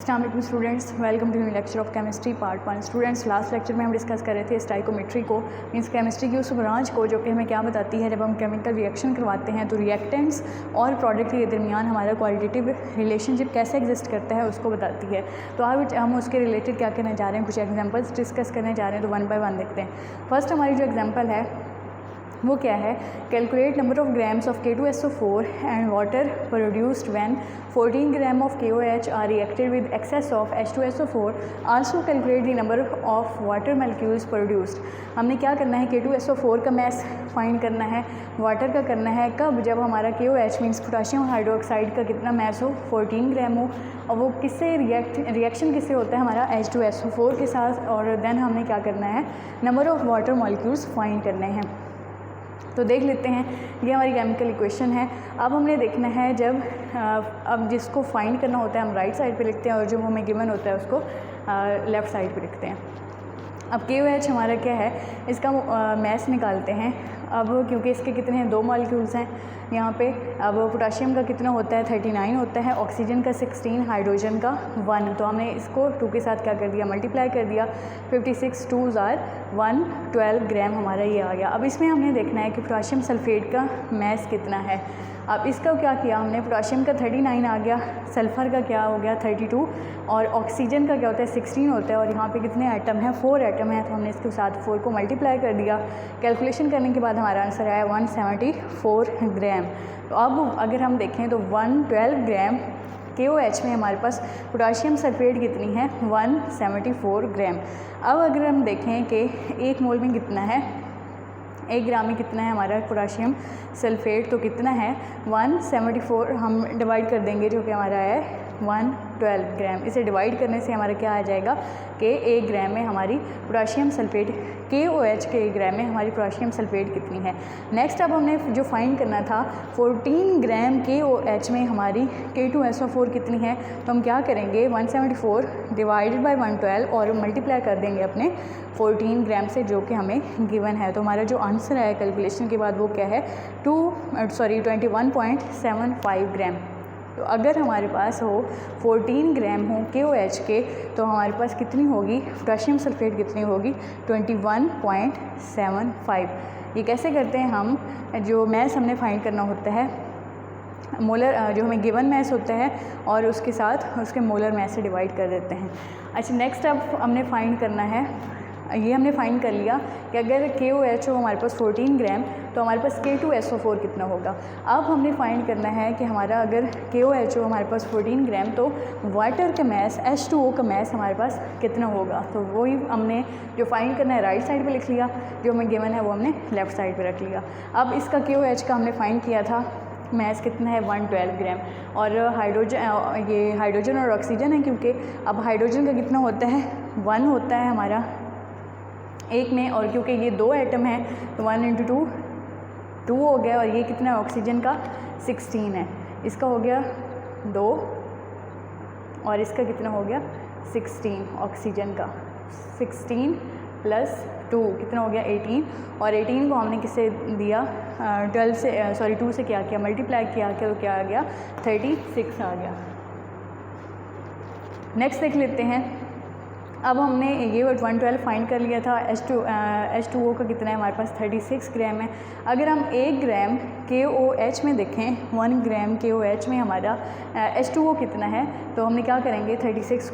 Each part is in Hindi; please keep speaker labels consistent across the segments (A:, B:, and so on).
A: अस्सलाम वालेकुम students, welcome to lecture of chemistry part 1। Students, last lecture में हम डिस्कस कर रहे थे स्टाइकोमेट्री को, मींस केमिस्ट्री की उस ब्रांच को जो कि हमें क्या बताती है, जब हम केमिकल रिएक्शन करवाते हैं तो रिएक्टेंट्स और प्रोडक्ट के दरमियान हमारा क्वालिटेटिव रिलेशनशिप कैसे एग्जिस्ट करता है उसको बताती है। तो आज हम उसके रिलेटेड क्या करने जा रहे हैं, कुछ एग्जाम्पल्स डिस्कस करने जा रहे हैं। तो वन बाय वन देखते हैं। फर्स्ट हमारी जो एग्जाम्पल है वो क्या है, calculate number of grams of K2SO4 and water produced when 14 gram of KOH are reacted with excess of H2SO4। Also calculate the number of water molecules produced. हमने क्या करना है, K2SO4 का मैस फाइंड करना है, वाटर का करना है कब, जब हमारा KOH मीन्स पोटाशियम हाइड्रोक्साइड का कितना मैस हो, 14 ग्राम हो, और वो किससे रिएक्शन किससे होता है, हमारा H2SO4 के साथ। और देन हमने क्या करना है, number of water molecules find करने हैं। तो देख लेते हैं, ये हमारी केमिकल इक्वेशन है। अब हमने देखना है जब अब जिसको फाइंड करना होता है हम राइट साइड पे लिखते हैं, और जो हमें गिवन होता है उसको लेफ़्ट साइड पे लिखते हैं। अब KOH हमारा क्या है, इसका मैस निकालते हैं। अब क्योंकि इसके कितने हैं, 2 मॉलिक्यूल्स हैं यहाँ पे। अब पोटाशियम का कितना होता है, 39 होता है, ऑक्सीजन का 16, हाइड्रोजन का 1। तो हमने इसको 2 के साथ क्या कर दिया, मल्टीप्लाई कर दिया। 56 2s आर 112 ग्राम हमारा ये आ गया। अब इसमें हमने देखना है कि पोटाशियम सल्फेट का मैस कितना है। अब इसका क्या किया हमने, पोटाशियम का 39 आ गया, सल्फ़र का क्या हो गया 32, और ऑक्सीजन का क्या होता है 16 होता है, और यहाँ पे कितने आइटम हैं, 4 आइटम हैं। तो हमने इसके साथ 4 को मल्टीप्लाई कर दिया। कैलकुलेशन करने के बाद हमारा आंसर आया 174 ग्राम। तो अब अगर हम देखें तो 112 ग्राम KOH में हमारे पास पोटाशियम सल्फेट कितनी है, 174 ग्राम। अब अगर हम देखें कि 1 मोल में कितना है, 1 ग्राम में कितना है हमारा पोटाशियम सल्फेट, तो कितना है 174, हम डिवाइड कर देंगे जो कि हमारा है 112 ग्राम। इसे डिवाइड करने से हमारा क्या आ जाएगा कि 1 ग्राम में हमारी पोटाशियम सल्फेट, KOH के 1 ग्राम में हमारी पोटाशियम सल्फेट कितनी है। नेक्स्ट अब हमने जो फाइंड करना था, 14 ग्राम KOH में हमारी K2SO4 कितनी है। तो हम क्या करेंगे, 174 डिवाइडेड बाई 112 और मल्टीप्लाई कर देंगे अपने 14 ग्राम से, जो कि हमें गिवन है। तो हमारा जो आंसर आया कैलकुलेशन के बाद वो क्या है, 21.75 ग्राम। तो अगर हमारे पास हो 14 ग्राम हो KOH के, तो हमारे पास कितनी होगी पोटाशियम सल्फेट, कितनी होगी 21.75। ये कैसे करते हैं हम, जो मैस हमने फाइंड करना होता है, मोलर जो हमें गिवन मैस होता है और उसके साथ उसके मोलर मैस से डिवाइड कर देते हैं। अच्छा, नेक्स्ट अब हमने फाइंड करना है, ये हमने फाइंड कर लिया कि अगर KOH हो हमारे पास 14 ग्राम, तो हमारे पास K2SO4 कितना होगा। अब हमने फाइंड करना है कि हमारा अगर KOH हो हमारे पास 14 ग्राम, तो वाटर का मैस H2O का मैस हमारे पास कितना होगा। तो वही हमने जो फाइंड करना है राइट साइड पे लिख लिया, जो हमें गिवन है वो हमने लेफ़्ट साइड पे रख लिया। अब इसका KOH का हमने फाइंड किया था मैस कितना है 112 ग्राम, और ये हाइड्रोजन और ऑक्सीजन है, क्योंकि अब हाइड्रोजन का कितना होता है 1 होता है हमारा एक में, और क्योंकि ये 2 आइटम हैं तो 1 × 2 2 हो गया, और ये कितना है ऑक्सीजन का 16 है, इसका हो गया 2, और इसका कितना हो गया 16, ऑक्सीजन का 16 + 2 कितना हो गया 18, और 18 को हमने किससे दिया 2 से क्या किया, मल्टीप्लाई किया, तो क्या आ गया 36 आ गया। नेक्स्ट देख लेते हैं। अब हमने ये 112 फाइंड कर लिया था, H2O का कितना है हमारे पास 36 ग्राम है। अगर हम 1 ग्राम KOH में देखें, 1 ग्राम KOH में हमारा H2O कितना है, तो हमने क्या करेंगे 36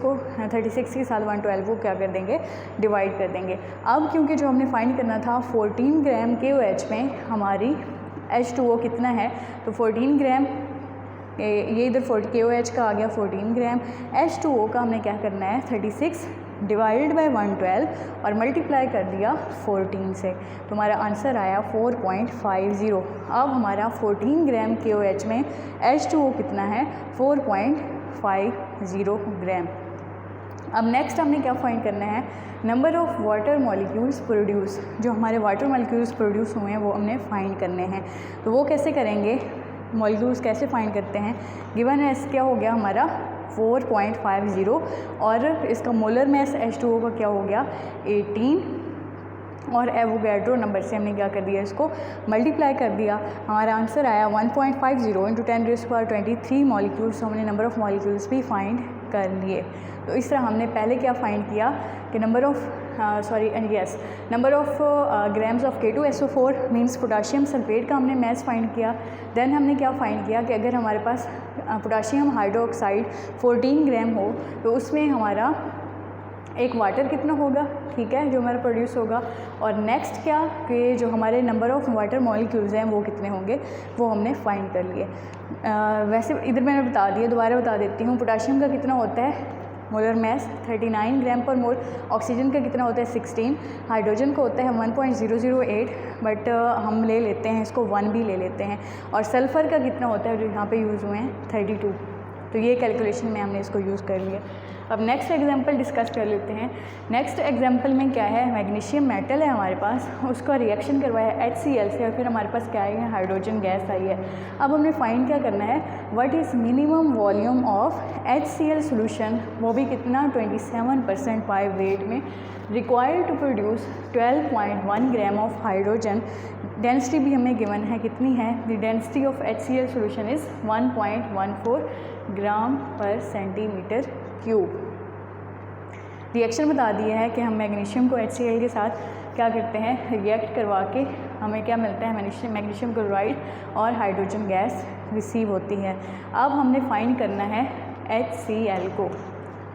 A: के साथ 112 को क्या कर देंगे, डिवाइड कर देंगे। अब क्योंकि जो हमने फाइंड करना था 14 ग्राम KOH में हमारी H2O कितना है, तो 14 ग्राम, ये इधर KOH का आ गया 14 ग्राम, H2O का हमने क्या करना है 36 डिवाइडेड बाई 112 और मल्टीप्लाई कर दिया 14 से, तो हमारा आंसर आया 4.50। अब हमारा 14 ग्राम KOH में H2O कितना है 4.50 ग्राम। अब नेक्स्ट हमने क्या फाइंड करना है, number of water molecules produce, जो हमारे वाटर मॉलिक्यूल्स प्रोड्यूस हुए हैं वो हमने फाइंड करने हैं। तो वो कैसे करेंगे, मॉलिक्यूल्स कैसे फाइंड करते हैं, गिवन है क्या हो गया हमारा 4.50, और इसका मोलर मैस H2O का क्या हो गया 18, और एवोगैड्रो नंबर से हमने क्या कर दिया, इसको मल्टीप्लाई कर दिया। हमारा आंसर आया 1.50 × 10⁻23 मॉलिक्यूल्स। हमने नंबर ऑफ़ मॉलिक्यूल्स भी फाइंड कर लिए। तो इस तरह हमने पहले क्या फाइंड किया कि number of grams of K2SO4 means potassium sulphate का हमने मैस फाइंड किया। देन हमने क्या फाइंड किया कि अगर हमारे पास पोटाशियम हाइड्रोक्साइड 14 ग्राम हो तो उसमें हमारा एक वाटर कितना होगा, ठीक है, जो हमारा प्रोड्यूस होगा। और नेक्स्ट क्या कि जो हमारे नंबर ऑफ़ वाटर मॉलिक्यूल्स हैं वो कितने होंगे, वो हमने फाइंड कर लिए। वैसे इधर मैंने बता दिया, दोबारा बता देती हूँ। पोटाशियम का कितना होता है मोलर मैस 39 ग्राम पर मोल, ऑक्सीजन का कितना होता है 16, हाइड्रोजन का होता है 1.008, बट हम ले लेते हैं इसको 1 भी ले लेते हैं। और सल्फ़र का कितना होता है जो यहाँ पे यूज़ हुए हैं 32। तो ये कैलकुलेशन में हमने इसको यूज़ कर लिया। अब नेक्स्ट एग्जांपल डिस्कस कर लेते हैं। नेक्स्ट एग्जांपल में क्या है, मैग्नीशियम मेटल है हमारे पास, उसका रिएक्शन करवाया HCl से और फिर हमारे पास क्या आई है, हाइड्रोजन गैस आई है। अब हमने फाइंड क्या करना है, what is minimum volume of HCl solution, वो भी कितना 27% बाय वेट में, required to produce 12.1 gram of hydrogen. Density भी हमें गिवन है, कितनी है, the density of HCl solution is 1.14 gram per centimetre cube. Reaction बता दिया है कि हम मैग्नीशियम को HCl के साथ क्या करते हैं, रिएक्ट करवा के हमें क्या मिलता है, मैग्नीशियम क्लोराइड और हाइड्रोजन गैस रिसीव होती है। अब हमने फाइंड करना है HCl को।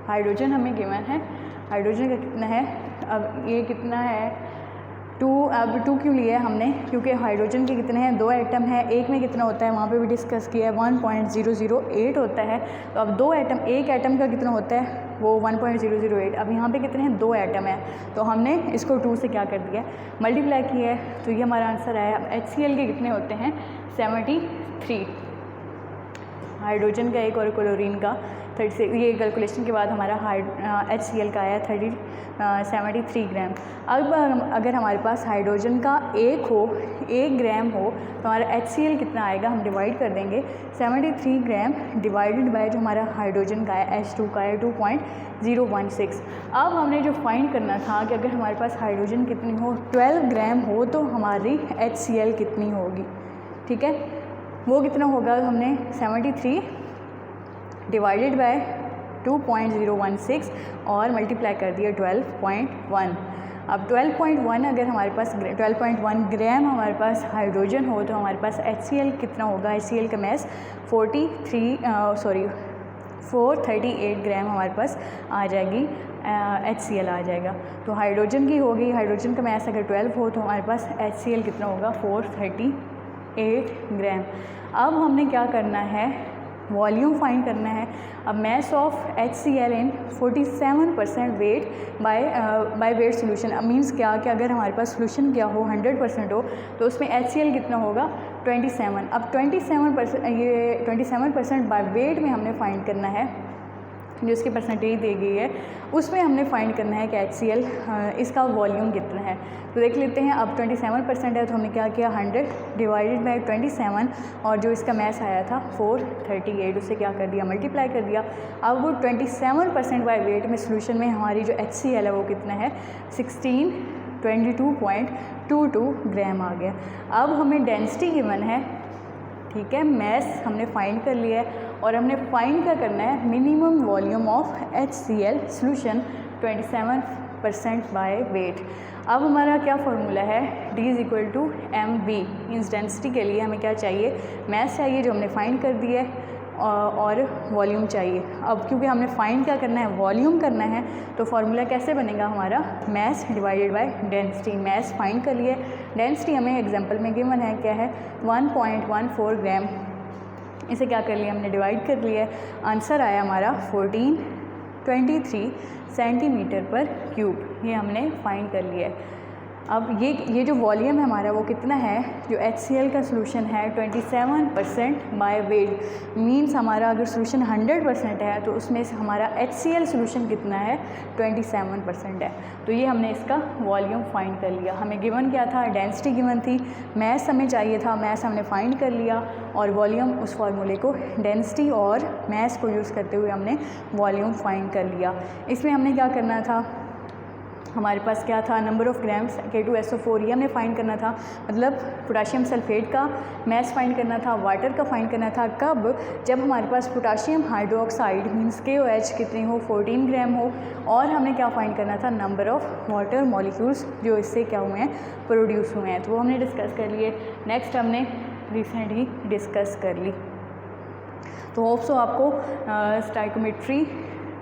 A: हाइड्रोजन हमें गिवन है, हाइड्रोजन का कितना है, अब ये कितना है 2। अब 2 क्यों लिया है हमने, क्योंकि हाइड्रोजन के कितने हैं, 2 एटम है, एक में कितना होता है वहाँ पे भी डिस्कस किया है 1.008 होता है। तो अब 2 एटम, एक एटम का कितना होता है वो 1.008, अब यहाँ पे कितने हैं 2 एटम है, तो हमने इसको 2 से क्या कर दिया, मल्टीप्लाई किया है, तो ये हमारा आंसर आया। अब HCl के कितने होते हैं 73, हाइड्रोजन का एक और क्लोरीन का 36। ये कैलकुलेशन के बाद हमारा HCl का आया 73 ग्राम। अब अगर हमारे पास हाइड्रोजन का 1 ग्राम हो तो हमारा HCl कितना आएगा, हम डिवाइड कर देंगे 73 ग्राम डिवाइडेड बाय जो हमारा हाइड्रोजन का है H2 का है 2.016। अब हमने जो फाइंड करना था कि अगर हमारे पास हाइड्रोजन कितनी हो 12 ग्राम हो तो हमारी HCl कितनी होगी, ठीक है, वो कितना होगा, हमने 73 डिवाइडेड बाय 2.016 और मल्टीप्लाई कर दिया 12.1। अब 12.1 अगर हमारे पास 12.1 ग्राम हमारे पास हाइड्रोजन हो तो हमारे पास HCl कितना होगा, HCl का मैस 438 ग्राम हमारे पास आ जाएगी, HCl आ जाएगा। तो हाइड्रोजन की होगी, हाइड्रोजन का मैस अगर 12 हो तो हमारे पास HCl कितना होगा 438 ग्राम। अब हमने क्या करना है, वॉल्यूम फाइंड करना है। अब mass of HCl in 47% weight by weight solution. अब मीन्स क्या कि अगर हमारे पास सोल्यूशन क्या हो 100% हो तो उसमें HCl कितना होगा 27। अब 27%, ये 27% बाय वेट में हमने फाइंड करना है, जो इसकी परसेंटेज दी गई है उसमें हमने फाइंड करना है कि HCl इसका वॉल्यूम कितना है। तो देख लेते हैं, अब 27% है तो हमने क्या किया 100 डिवाइडेड बाय 27 और जो इसका मैस आया था 438 उसे क्या कर दिया मल्टीप्लाई कर दिया। अब वो 27% बाय वेट में सोल्यूशन में हमारी जो HCl है वो कितना है 1622.22 ग्राम आ गया। अब हमें डेंसिटी गिवन है, ठीक है, मैस हमने फाइंड कर लिया है और हमने फाइंड क्या करना है, minimum volume of HCl solution 27% by wait. अब हमारा क्या फार्मूला है, D = mv, मीन्स डेंसिटी के लिए हमें क्या चाहिए, मैस चाहिए जो हमने फाइंड कर दिया है और वॉल्यूम चाहिए। अब क्योंकि हमने फाइंड क्या करना है, वॉल्यूम करना है, तो फार्मूला कैसे बनेगा हमारा, mess divided by density. Mass find कर लिए, डेंसिटी हमें एग्जांपल में गिवन है क्या है 1.14 ग्राम, इसे क्या कर लिया हमने डिवाइड कर लिया, आंसर आया हमारा 1423 सेंटीमीटर पर क्यूब, ये हमने फाइंड कर लिया है। अब ये जो वॉल्यूम है हमारा वो कितना है, जो HCl का सोल्यूशन है 27% बाय वेट, मीन्स हमारा अगर सोल्यूशन 100% है तो उसमें से हमारा HCl सोल्यूशन कितना है 27% है। तो ये हमने इसका वॉल्यूम फाइंड कर लिया। हमें गिवन क्या था, डेंसिटी गिवन थी, मैस हमें चाहिए था, मैस हमने फाइंड कर लिया और वॉल्यूम उस फार्मूले को डेंसिटी और मैस को यूज़ करते हुए हमने वॉल्यूम फाइंड कर लिया। इसमें हमने क्या करना था, हमारे पास क्या था, नंबर ऑफ़ ग्राम्स K2SO4 ये हमने फाइंड करना था, मतलब पोटाशियम सल्फेट का मैस फाइंड करना था, वाटर का फाइंड करना था। कब? जब हमारे पास पोटाशियम हाइड्रोक्साइड मीन्स KOH कितनी हो, 14 ग्राम हो। और हमने क्या फाइंड करना था, नंबर ऑफ़ वाटर मॉलिक्यूल्स जो इससे क्या हुए हैं, प्रोड्यूस हुए हैं। तो वो हमने डिस्कस कर लिए। नेक्स्ट हमने रिसेंट ही डिस्कस कर ली। तो होप सो आपको स्टाइकोमेट्री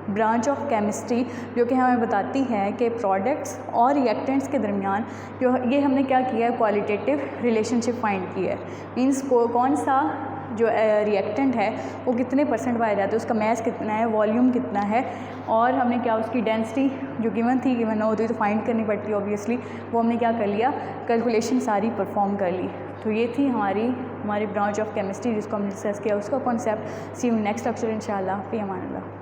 A: ब्रांच ऑफ केमिस्ट्री जो कि हमें बताती है कि प्रोडक्ट्स और रिएक्टेंट्स के दरमियान जो ये हमने क्या किया है, क्वालिटेटिव रिलेशनशिप फाइंड किया है। मींस कौन सा जो रिएक्टेंट है वो कितने % पाया जाता है, उसका मैस कितना है, वॉल्यूम कितना है, और हमने क्या उसकी डेंसिटी जो गिवन थी, गिवन ना होती तो फाइंड करनी पड़ती है ऑब्वियसली, वो हमने क्या कर लिया, कैलकुलेशन सारी परफॉर्म कर ली। तो ये थी हमारी ब्रांच ऑफ केमिस्ट्री जिसको हमने डिस्कस किया, उसका concept. See you next lecture इंशाल्लाह। फ़ी अमान अल्लाह।